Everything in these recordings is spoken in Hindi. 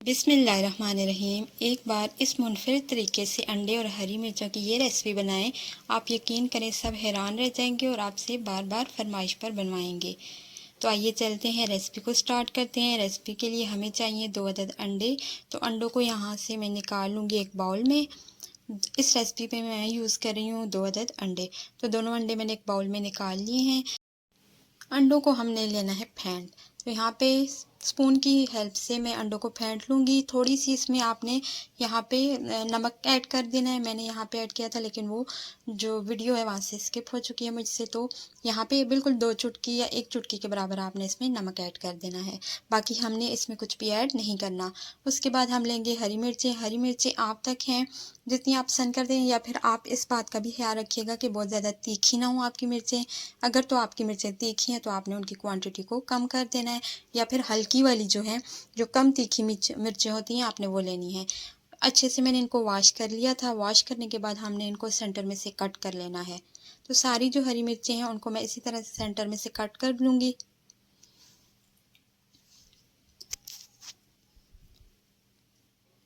बिस्मिल्लाहिर्रहमानिर्रहीम। एक बार इस मुनफरिद तरीके से अंडे और हरी मिर्चों की ये रेसिपी बनाएं, आप यकीन करें सब हैरान रह जाएंगे और आपसे बार बार फरमाइश पर बनवाएंगे। तो आइए चलते हैं, रेसिपी को स्टार्ट करते हैं। रेसिपी के लिए हमें चाहिए 2 अदद अंडे। तो अंडों को यहाँ से मैं निकाल लूँगी एक बाउल में। इस रेसिपी पे मैं यूज़ कर रही हूँ 2 अदद अंडे। तो दोनों अंडे मैंने एक बाउल में निकाल लिए हैं। अंडों को हमने लेना है फेंट। तो यहाँ पे स्पून की हेल्प से मैं अंडों को फेंट लूँगी। थोड़ी सी इसमें आपने यहाँ पे नमक ऐड कर देना है। मैंने यहाँ पे ऐड किया था, लेकिन वो जो वीडियो है वहाँ से स्किप हो चुकी है मुझसे। तो यहाँ पे बिल्कुल 2 चुटकी या 1 चुटकी के बराबर आपने इसमें नमक ऐड कर देना है। बाकी हमने इसमें कुछ भी ऐड नहीं करना। उसके बाद हम लेंगे हरी मिर्चें। हरी मिर्चें आप तक हैं जितनी आप पसंद करते हैं, या फिर आप इस बात का भी ख्याल रखिएगा कि बहुत ज़्यादा तीखी ना हो आपकी मिर्चें। अगर तो आपकी मिर्चें तीखी हैं तो आपने उनकी क्वांटिटी को कम कर देना है, या फिर हल्की वाली जो है, जो कम तीखी मिर्चें होती हैं, आपने वो लेनी है। अच्छे से मैंने इनको वॉश कर लिया था। वॉश करने के बाद हमने इनको सेंटर में से कट कर लेना है। तो सारी जो हरी मिर्चें हैं उनको मैं इसी तरह से सेंटर में से कट कर लूँगी।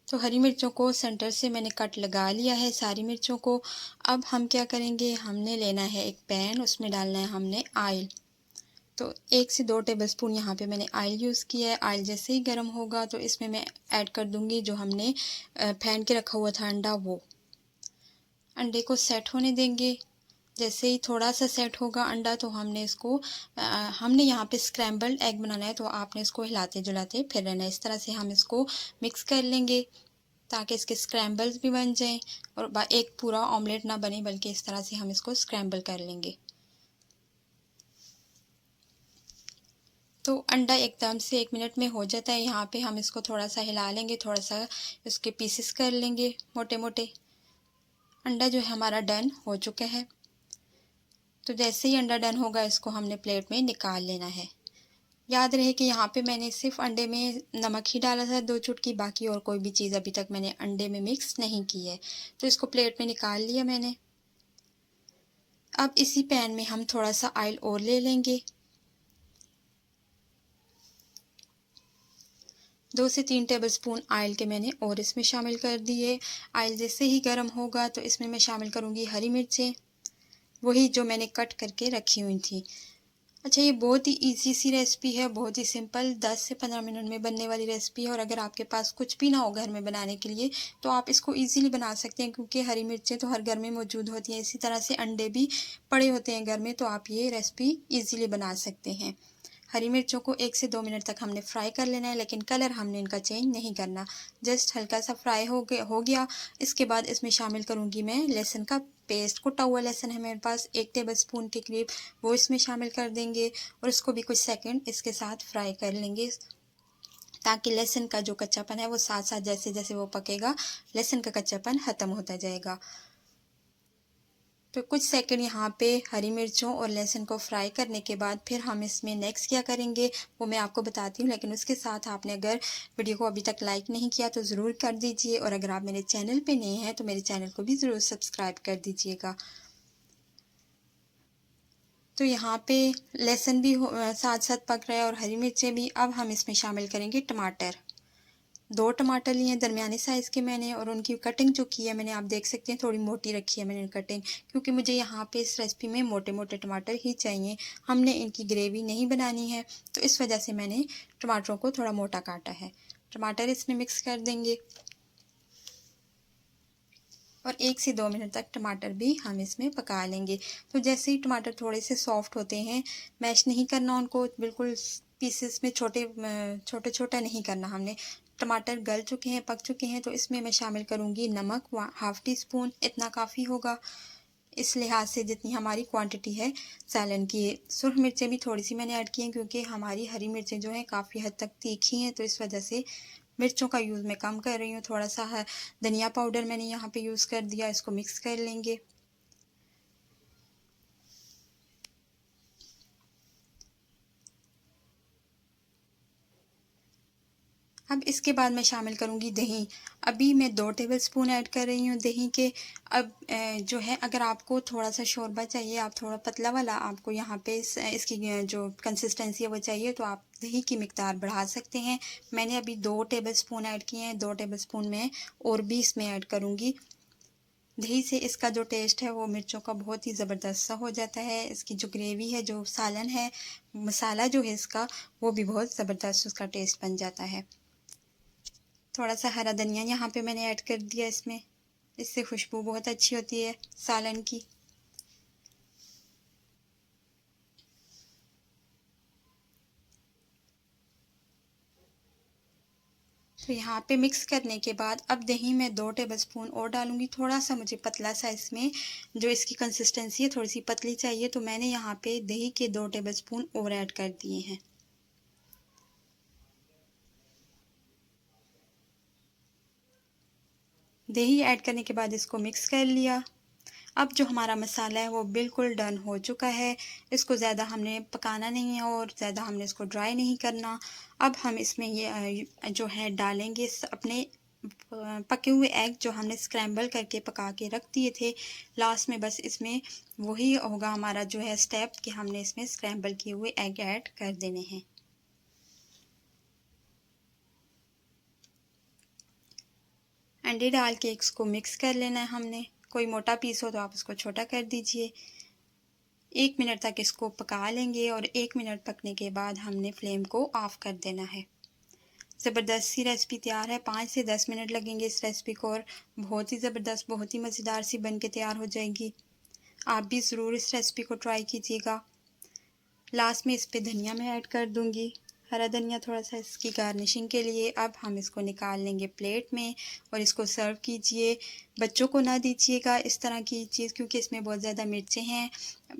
तो हरी मिर्चों को सेंटर से मैंने कट लगा लिया है सारी मिर्चों को। अब हम क्या करेंगे, हमने लेना है एक पैन, उसमें डालना है हमने ऑयल। तो 1 से 2 टेबलस्पून यहाँ पे मैंने ऑयल यूज़ किया है। ऑयल जैसे ही गर्म होगा तो इसमें मैं ऐड कर दूँगी जो हमने फेंट के रखा हुआ था अंडा, वो अंडे को सेट होने देंगे। जैसे ही थोड़ा सा सेट होगा अंडा, तो हमने इसको हमने यहाँ पे स्क्रैम्बल्ड एग बनाना है, तो आपने इसको हिलाते जुलाते फिर रहना है। इस तरह से हम इसको मिक्स कर लेंगे ताकि इसके स्क्रैम्बल्स भी बन जाएं और एक पूरा ऑमलेट ना बने, बल्कि इस तरह से हम इसको स्क्रैम्बल कर लेंगे। तो अंडा एकदम से 1 मिनट में हो जाता है। यहाँ पे हम इसको थोड़ा सा हिला लेंगे, थोड़ा सा इसके पीसेस कर लेंगे मोटे मोटे। अंडा जो है हमारा डन हो चुका है। तो जैसे ही अंडा डन होगा इसको हमने प्लेट में निकाल लेना है। याद रहे कि यहाँ पे मैंने सिर्फ अंडे में नमक ही डाला था 2 चुटकी, बाकी और कोई भी चीज़ अभी तक मैंने अंडे में मिक्स नहीं की है। तो इसको प्लेट में निकाल लिया मैंने। अब इसी पैन में हम थोड़ा सा ऑयल और ले लेंगे। 2 से 3 टेबलस्पून ऑयल के मैंने और इसमें शामिल कर दिए। ऑयल जैसे ही गर्म होगा तो इसमें मैं शामिल करूँगी हरी मिर्चें, वही जो मैंने कट करके रखी हुई थी। अच्छा, ये बहुत ही इजी सी रेसिपी है, बहुत ही सिंपल, 10 से 15 मिनट में बनने वाली रेसिपी है। और अगर आपके पास कुछ भी ना हो घर में बनाने के लिए, तो आप इसको इजीली बना सकते हैं, क्योंकि हरी मिर्चें तो हर घर में मौजूद होती हैं। इसी तरह से अंडे भी पड़े होते हैं घर में, तो आप ये रेसिपी इजीली बना सकते हैं। हरी मिर्चों को 1 से 2 मिनट तक हमने फ्राई कर लेना है, लेकिन कलर हमने इनका चेंज नहीं करना, जस्ट हल्का सा फ्राई हो गया। इसके बाद इसमें शामिल करूँगी मैं लहसुन का पेस्ट। कुटा हुआ लहसुन है मेरे पास 1 टेबलस्पून के करीब, वो इसमें शामिल कर देंगे और इसको भी कुछ सेकंड इसके साथ फ्राई कर लेंगे, ताकि लहसुन का जो कच्चापन है वो साथ साथ जैसे जैसे वो पकेगा, लहसुन का कच्चापन ख़त्म होता जाएगा। तो कुछ सेकंड यहाँ पे हरी मिर्चों और लहसुन को फ्राई करने के बाद फिर हम इसमें नेक्स्ट क्या करेंगे वो मैं आपको बताती हूँ। लेकिन उसके साथ आपने अगर वीडियो को अभी तक लाइक नहीं किया तो ज़रूर कर दीजिए, और अगर आप मेरे चैनल पे नए हैं तो मेरे चैनल को भी ज़रूर सब्सक्राइब कर दीजिएगा। तो यहाँ पे लहसुन भी साथ साथ पक रहा है और हरी मिर्चें भी। अब हम इसमें शामिल करेंगे टमाटर। 2 टमाटर लिए हैं दरमियाने साइज़ के मैंने, और उनकी कटिंग जो की है मैंने, आप देख सकते हैं थोड़ी मोटी रखी है मैंने कटिंग, क्योंकि मुझे यहाँ पे इस रेसिपी में मोटे मोटे टमाटर ही चाहिए। हमने इनकी ग्रेवी नहीं बनानी है, तो इस वजह से मैंने टमाटरों को थोड़ा मोटा काटा है। टमाटर इसमें मिक्स कर देंगे और 1 से 2 मिनट तक टमाटर भी हम इसमें पका लेंगे। तो जैसे ही टमाटर थोड़े से सॉफ्ट होते हैं, मैश नहीं करना उनको, बिल्कुल पीसेस में छोटे छोटा नहीं करना हमने। टमाटर गल चुके हैं, पक चुके हैं, तो इसमें मैं शामिल करूँगी नमक, 1/2 टीस्पून, इतना काफ़ी होगा इस लिहाज से जितनी हमारी क्वांटिटी है सालन की। सुरख मिर्चें भी थोड़ी सी मैंने ऐड की हैं, क्योंकि हमारी हरी मिर्चें जो हैं काफ़ी हद तक तीखी हैं, तो इस वजह से मिर्चों का यूज़ मैं कम कर रही हूँ। थोड़ा सा है धनिया पाउडर मैंने यहाँ पे यूज़ कर दिया। इसको मिक्स कर लेंगे। अब इसके बाद मैं शामिल करूँगी दही। अभी मैं 2 टेबलस्पून ऐड कर रही हूँ दही के। अब जो है, अगर आपको थोड़ा-सा शोरबा चाहिए, आप थोड़ा पतला वाला आपको यहाँ पे इसकी जो कंसिस्टेंसी है वो चाहिए, तो आप दही की मिकदार बढ़ा सकते हैं। मैंने अभी 2 टेबलस्पून ऐड किए हैं, 2 टेबलस्पून मैं और भी इसमें ऐड करूँगी। दही से इसका जो टेस्ट है वो मिर्चों का बहुत ही ज़बरदस्त सा हो जाता है। इसकी जो ग्रेवी है, जो सालन है, मसाला जो है इसका, वो भी बहुत ज़बरदस्त उसका टेस्ट बन जाता है। थोड़ा सा हरा धनिया यहाँ पे मैंने ऐड कर दिया इसमें, इससे खुशबू बहुत अच्छी होती है सालन की। तो यहाँ पे मिक्स करने के बाद अब दही में 2 टेबलस्पून और डालूँगी। थोड़ा सा मुझे पतला सा इसमें जो इसकी कंसिस्टेंसी है थोड़ी सी पतली चाहिए, तो मैंने यहाँ पे दही के 2 टेबलस्पून और ऐड कर दिए हैं। दही ऐड करने के बाद इसको मिक्स कर लिया। अब जो हमारा मसाला है वो बिल्कुल डन हो चुका है। इसको ज़्यादा हमने पकाना नहीं है और ज़्यादा हमने इसको ड्राई नहीं करना। अब हम इसमें ये जो है डालेंगे अपने पके हुए एग जो हमने स्क्रैम्बल करके पका के रख दिए थे। लास्ट में बस इसमें वही होगा हमारा जो है स्टेप कि हमने इसमें स्क्रैम्बल किए हुए एग ऐड कर देने हैं। अंडे डाल के इसको मिक्स कर लेना है हमने। कोई मोटा पीस हो तो आप उसको छोटा कर दीजिए। 1 मिनट तक इसको पका लेंगे और 1 मिनट पकने के बाद हमने फ्लेम को ऑफ़ कर देना है। ज़बरदस्त सी रेसिपी तैयार है। 5 से 10 मिनट लगेंगे इस रेसिपी को और बहुत ही ज़बरदस्त, बहुत ही मज़ेदार सी बन के तैयार हो जाएगी। आप भी ज़रूर इस रेसिपी को ट्राई कीजिएगा। लास्ट में इस पे धनिया मैं ऐड कर दूँगी, हरा धनिया थोड़ा सा इसकी गार्निशिंग के लिए। अब हम इसको निकाल लेंगे प्लेट में और इसको सर्व कीजिए। बच्चों को ना दीजिएगा इस तरह की चीज़, क्योंकि इसमें बहुत ज़्यादा मिर्चें हैं।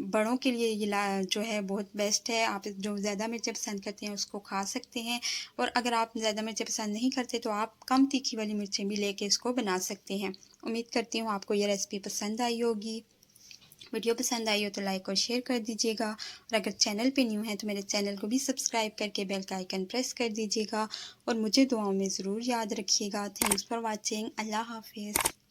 बड़ों के लिए ये जो है बहुत बेस्ट है। आप जो ज़्यादा मिर्चें पसंद करते हैं उसको खा सकते हैं, और अगर आप ज़्यादा मिर्चें पसंद नहीं करते तो आप कम तीखी वाली मिर्चें भी लेके इसको बना सकते हैं। उम्मीद करती हूँ आपको ये रेसिपी पसंद आई होगी। वीडियो पसंद आई हो तो लाइक और शेयर कर दीजिएगा, और अगर चैनल पे न्यू है तो मेरे चैनल को भी सब्सक्राइब करके बेल का आइकन प्रेस कर दीजिएगा, और मुझे दुआओं में ज़रूर याद रखिएगा। Thanks for watching. अल्लाह हाफिज़।